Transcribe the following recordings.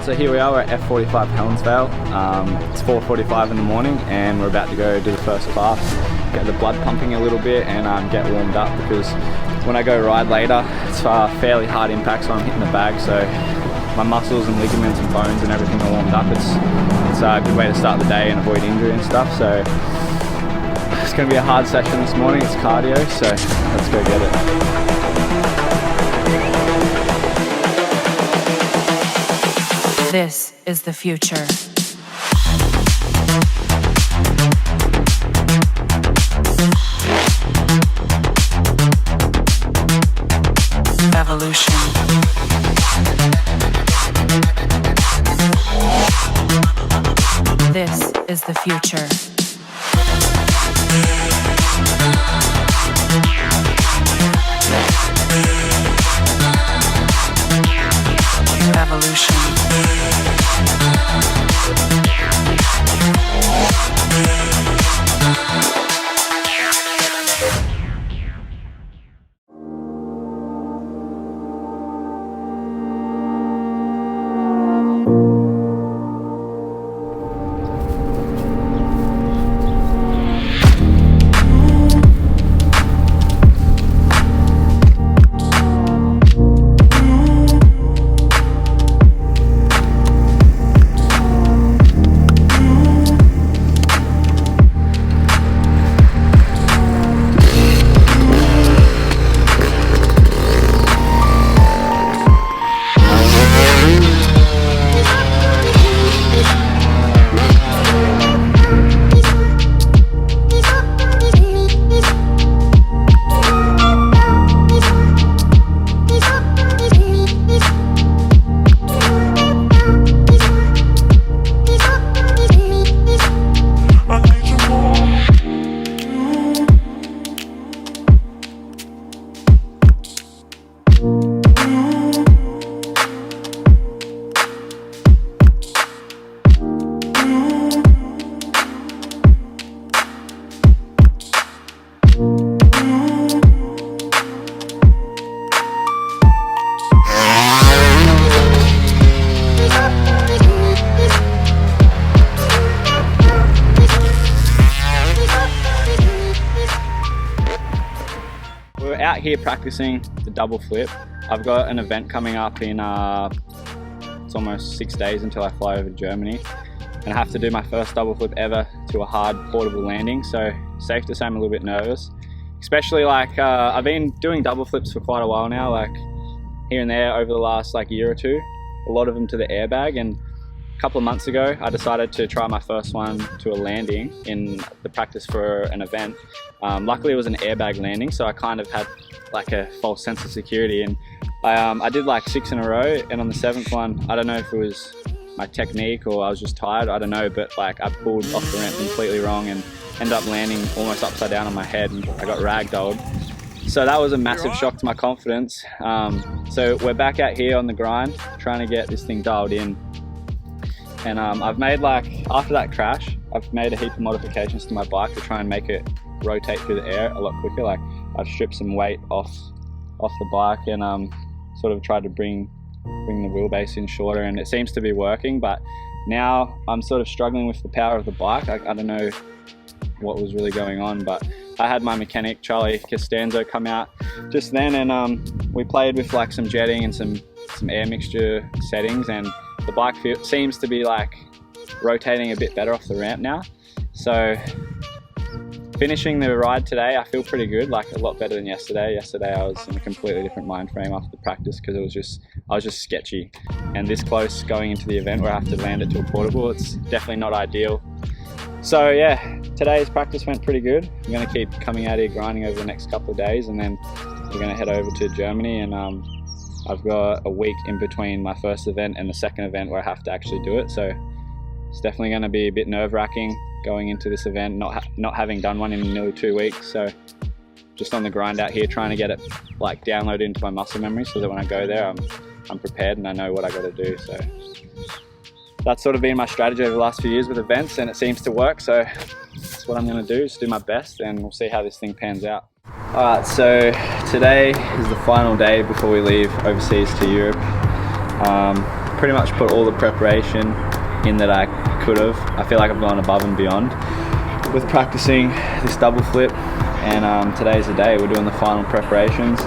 So here we are, we're at F45 Helensvale. It's 4:45 in the morning and we're about to go do the first class, get the blood pumping a little bit and get warmed up, because when I go ride later it's fairly hard impact, so I'm hitting the bag, so my muscles and ligaments and bones and everything are warmed up. It's a good way to start the day and avoid injury and stuff. So it's going to be a hard session this morning, it's cardio, so let's go get it. This is the future. Evolution. This is the future. Evolution. We're out here practicing the double flip. I've got an event coming up in it's almost 6 days until I fly over to Germany, and I have to do my first double flip ever to a hard portable landing, so safe to say I'm a little bit nervous. Especially I've been doing double flips for quite a while now, like here and there over the last year or two, a lot of them to the airbag, and a couple of months ago I decided to try my first one to a landing in the practice for an event. Luckily it was an airbag landing, so I kind of had a false sense of security, and I did 6 in a row, and on the 7th one, I don't know if it was my technique or I was just tired, I don't know, but I pulled off the ramp completely wrong and ended up landing almost upside down on my head, and I got ragdolled. So that was a massive shock to my confidence. So we're back out here on the grind trying to get this thing dialed in. And I've made after that crash, I've made a heap of modifications to my bike to try and make it rotate through the air a lot quicker. I've stripped some weight off the bike and sort of tried to bring the wheelbase in shorter, and it seems to be working. But now I'm sort of struggling with the power of the bike. I don't know what was really going on, but I had my mechanic Charlie Costanzo come out just then, and we played with some jetting and some air mixture settings, and the bike seems to be rotating a bit better off the ramp now. So finishing the ride today, I feel pretty good, a lot better than yesterday. Yesterday I was in a completely different mind frame after the practice, because I was just sketchy, and this close going into the event where I have to land it to a portable, it's definitely not ideal. So yeah, today's practice went pretty good. I'm going to keep coming out here grinding over the next couple of days, and then we're going to head over to Germany, and I've got a week in between my first event and the second event where I have to actually do it. So it's definitely going to be a bit nerve-wracking going into this event, not having done one in nearly 2 weeks. So just on the grind out here, trying to get it downloaded into my muscle memory, so that when I go there I'm prepared and I know what I got to do. So that's sort of been my strategy over the last few years with events, and it seems to work. So that's what I'm going to do, is do my best, and we'll see how this thing pans out. Alright, so today is the final day before we leave overseas to Europe. pretty much put all the preparation in that I could have. I feel like I've gone above and beyond with practicing this double flip, and today's the day. We're doing the final preparations.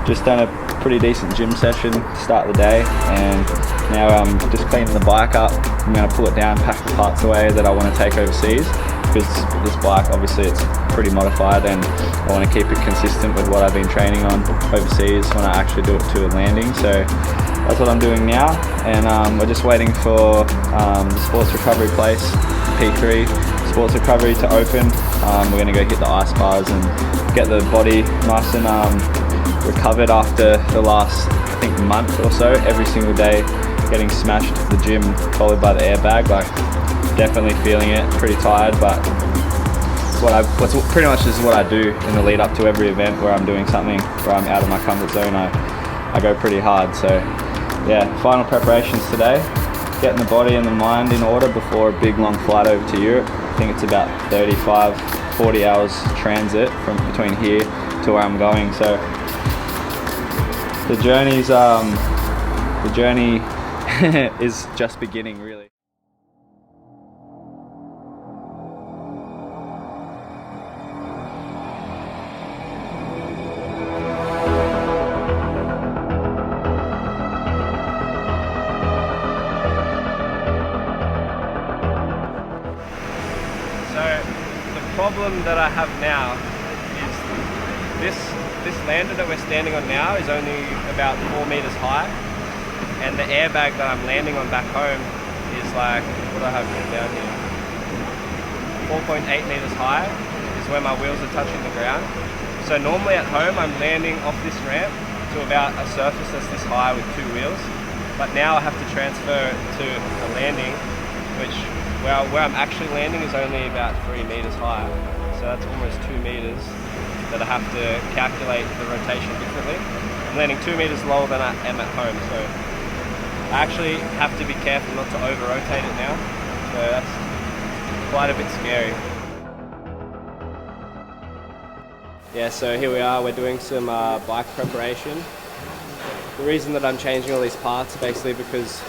Just done a pretty decent gym session to start the day, and now I'm just cleaning the bike up. I'm going to pull it down, pack the parts away that I want to take overseas, because this bike, obviously it's pretty modified, and I want to keep it consistent with what I've been training on overseas when I actually do it to a landing. So that's what I'm doing now, and we're just waiting for the sports recovery place, P3 sports recovery, to open. We're going to go hit the ice bars and get the body nice and recovered after the last, I think, month or so, every single day getting smashed to the gym, followed by the airbag. Like, definitely feeling it, pretty tired, but what's pretty much is what I do in the lead up to every event where I'm doing something where I'm out of my comfort zone. I go pretty hard. So yeah, final preparations today, getting the body and the mind in order before a big long flight over to Europe. I think it's about 35-40 hours transit from between here to where I'm going. So the journey is just beginning, really. The problem that I have now is this lander that we're standing on now is only about 4 meters high, and the airbag that I'm landing on back home is like, what do I have written down here? 4.8 meters high is where my wheels are touching the ground. So normally at home I'm landing off this ramp to about a surface that's this high with 2 wheels, but now I have to transfer to a landing which where I'm actually landing is only about 3 meters high. So that's almost 2 meters that I have to calculate the rotation differently. I'm landing 2 meters lower than I am at home, so I actually have to be careful not to over-rotate it now. So that's quite a bit scary. Yeah, so here we are, we're doing some bike preparation. The reason that I'm changing all these parts is basically because,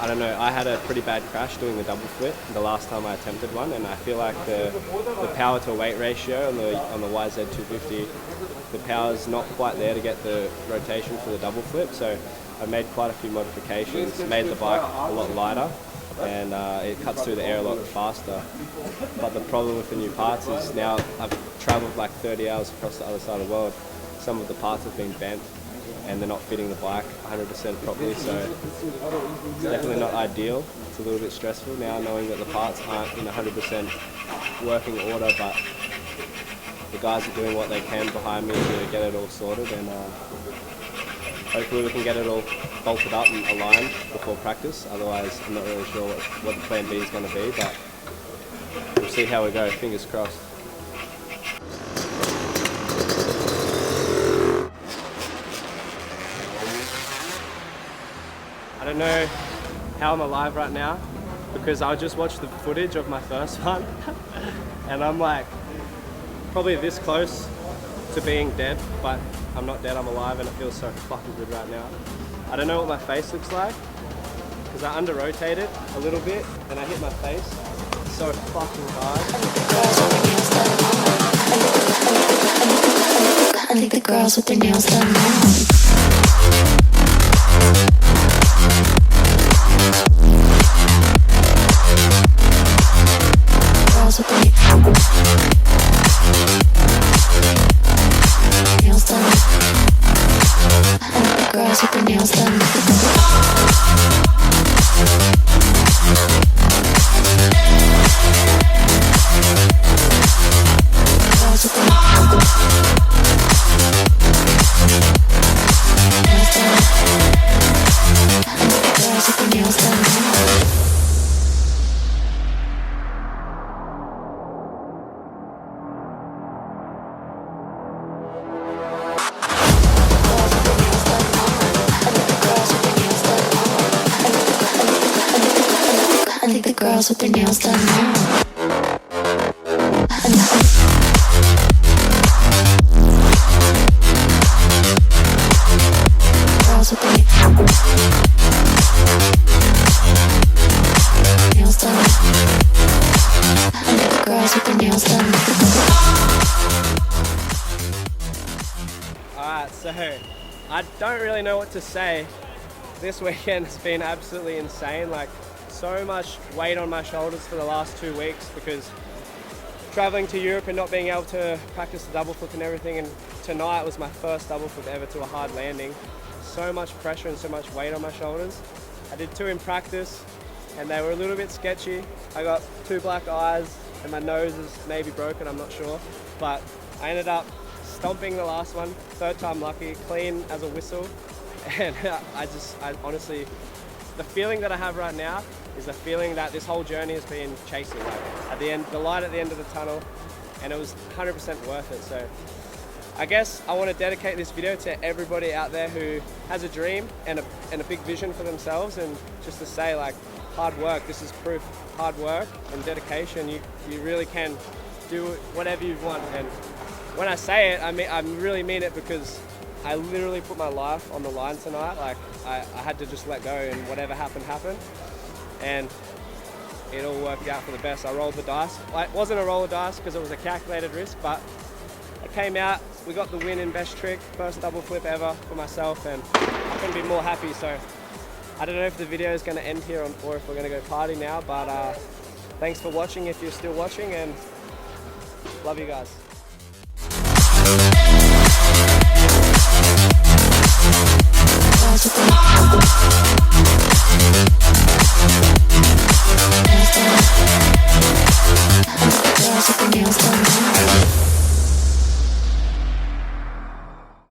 I don't know, I had a pretty bad crash doing the double flip the last time I attempted one, and I feel like the power to weight ratio on the YZ250, the power's not quite there to get the rotation for the double flip. So I made quite a few modifications, made the bike a lot lighter, and it cuts through the air a lot faster. But the problem with the new parts is now I've travelled like 30 hours across the other side of the world. Some of the parts have been bent, and they're not fitting the bike 100% properly, so it's definitely not ideal. It's a little bit stressful now knowing that the parts aren't in 100% working order, but the guys are doing what they can behind me to get it all sorted, and hopefully we can get it all bolted up and aligned before practice. Otherwise, I'm not really sure what the plan B is going to be, but we'll see how we go, fingers crossed. I don't know how I'm alive right now, because I just watched the footage of my first one and I'm like probably this close to being dead, but I'm not dead, I'm alive, and it feels so fucking good right now. I don't know what my face looks like because I under-rotated a little bit and I hit my face so fucking hard. I think the girls with their nails done girls with their nails done. I think the girls with their nails done. Girls with their nails done. Girls with their nails done. I think the girls with their nails done now. Girls with their Alright, so I don't really know what to say. This weekend has been absolutely insane. Like, so much weight on my shoulders for the last 2 weeks because traveling to Europe and not being able to practice the double flip and everything, and tonight was my first double flip ever to a hard landing. So much pressure and so much weight on my shoulders. I did 2 in practice and they were a little bit sketchy. I got 2 black eyes and my nose is maybe broken, I'm not sure. But I ended up stomping the last one, 3rd time lucky, clean as a whistle. And I honestly, the feeling that I have right now is the feeling that this whole journey has been chasing. Like, at the end, the light at the end of the tunnel, and it was 100% worth it. So I guess I want to dedicate this video to everybody out there who has a dream and a big vision for themselves, and just to say, like, hard work, this is proof. Hard work and dedication, you really can do whatever you want. And when I say it, I really mean it, because I literally put my life on the line tonight. Like, I had to just let go, and whatever happened, happened. And it all worked out for the best. I rolled the dice. It wasn't a roll of dice because it was a calculated risk, but it came out. We got the win in best trick, first double flip ever for myself, and I couldn't be more happy. So I don't know if the video is going to end here or if we're going to go party now, but thanks for watching if you're still watching, and love you guys.